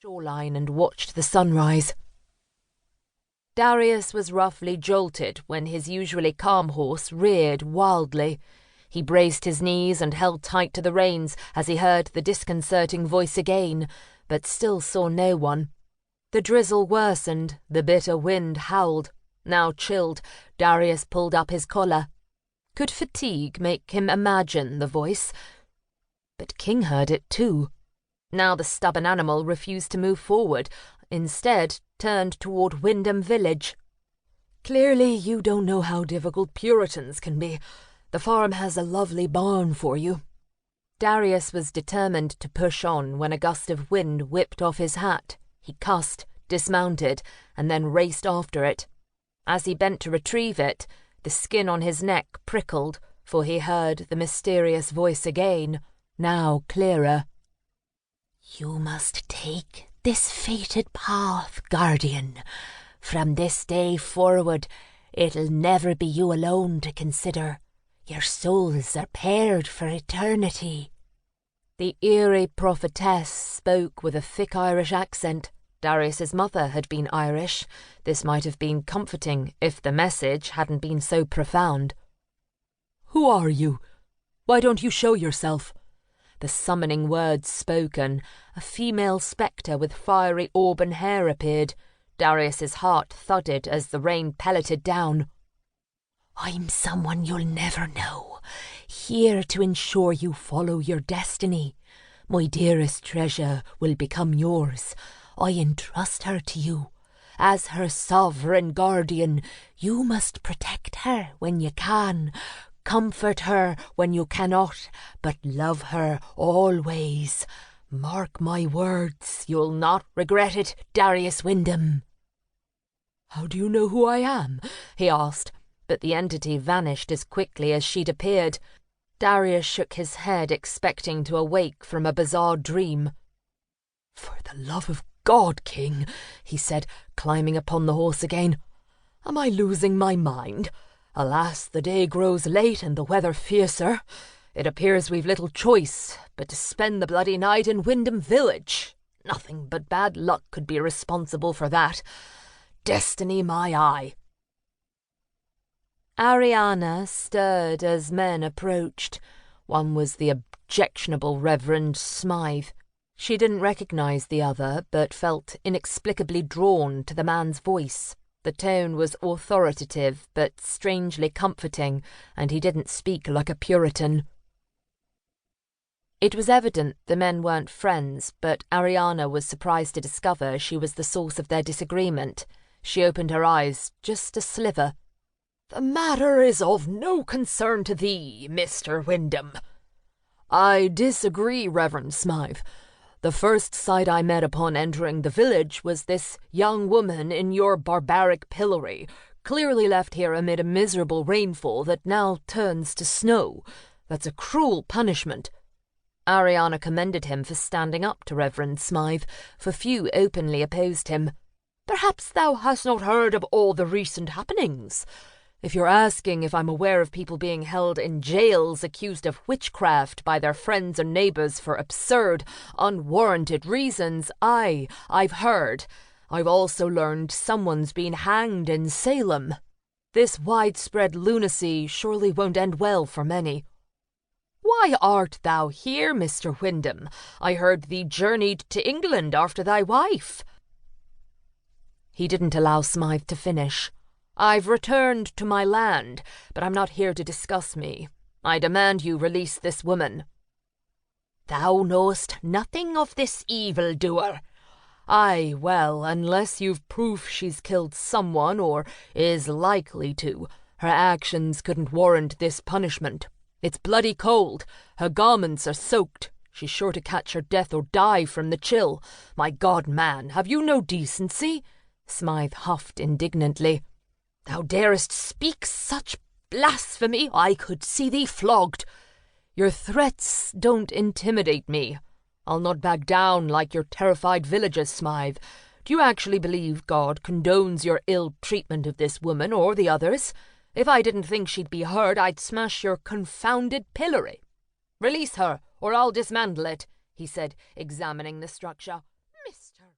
shoreline and watched the sunrise. Darius was roughly jolted when his usually calm horse reared wildly. He braced his knees and held tight to the reins as he heard the disconcerting voice again, but still saw no one. The drizzle worsened, the bitter wind howled. Now chilled, Darius pulled up his collar. Could fatigue make him imagine the voice? But King heard it too. Now the stubborn animal refused to move forward, instead turned toward Wyndham village. "Clearly you don't know how difficult Puritans can be. The farm has a lovely barn for you." Darius was determined to push on when a gust of wind whipped off his hat. He cussed, dismounted, and then raced after it. As he bent to retrieve it, the skin on his neck prickled, for he heard the mysterious voice again, now clearer. "You must take this fated path, guardian. From this day forward, it'll never be you alone to consider. Your souls are paired for eternity." The eerie prophetess spoke with a thick Irish accent. Darius's mother had been Irish. This might have been comforting if the message hadn't been so profound. "Who are you? Why don't you show yourself?" The summoning words spoken, a female spectre with fiery auburn hair appeared. Darius's heart thudded as the rain pelleted down. "I'm someone you'll never know, here to ensure you follow your destiny. My dearest treasure will become yours. I entrust her to you. As her sovereign guardian, you must protect her when you can, comfort her when you cannot, but love her always. Mark my words, you'll not regret it, Darius Wyndham." "How do you know who I am?" he asked, but the entity vanished as quickly as she'd appeared. Darius shook his head, expecting to awake from a bizarre dream. "For the love of God, King," he said, climbing upon the horse again. "Am I losing my mind? Alas, the day grows late and the weather fiercer. It appears we've little choice but to spend the bloody night in Wyndham village. Nothing but bad luck could be responsible for that. Destiny my eye." Arianna stirred as men approached. One was the objectionable Reverend Smythe. She didn't recognize the other, but felt inexplicably drawn to the man's voice. The tone was authoritative, but strangely comforting, and he didn't speak like a Puritan. It was evident the men weren't friends, but Arianna was surprised to discover she was the source of their disagreement. She opened her eyes just a sliver. "The matter is of no concern to thee, Mr. Wyndham." "I disagree, Reverend Smythe. The first sight I met upon entering the village was this young woman in your barbaric pillory, clearly left here amid a miserable rainfall that now turns to snow. That's a cruel punishment." Arianna commended him for standing up to Reverend Smythe, for few openly opposed him. "Perhaps thou hast not heard of all the recent happenings. If you're asking if I'm aware of people being held in jails accused of witchcraft by their friends and neighbours for absurd, unwarranted reasons, I've heard. I've also learned someone's been hanged in Salem. This widespread lunacy surely won't end well for many." "Why art thou here, Mr. Wyndham? I heard thee journeyed to England after thy wife." He didn't allow Smythe to finish. "I've returned to my land, but I'm not here to discuss me. I demand you release this woman." "Thou knowest nothing of this evildoer." "Aye, well, unless you've proof she's killed someone or is likely to, her actions couldn't warrant this punishment. It's bloody cold. Her garments are soaked. She's sure to catch her death or die from the chill. My God, man, have you no decency?" Smythe huffed indignantly. "Thou darest speak such blasphemy, I could see thee flogged." "Your threats don't intimidate me. I'll not back down like your terrified villagers, Smythe. Do you actually believe God condones your ill treatment of this woman or the others? If I didn't think she'd be hurt, I'd smash your confounded pillory." "Release her, or I'll dismantle it," he said, examining the structure.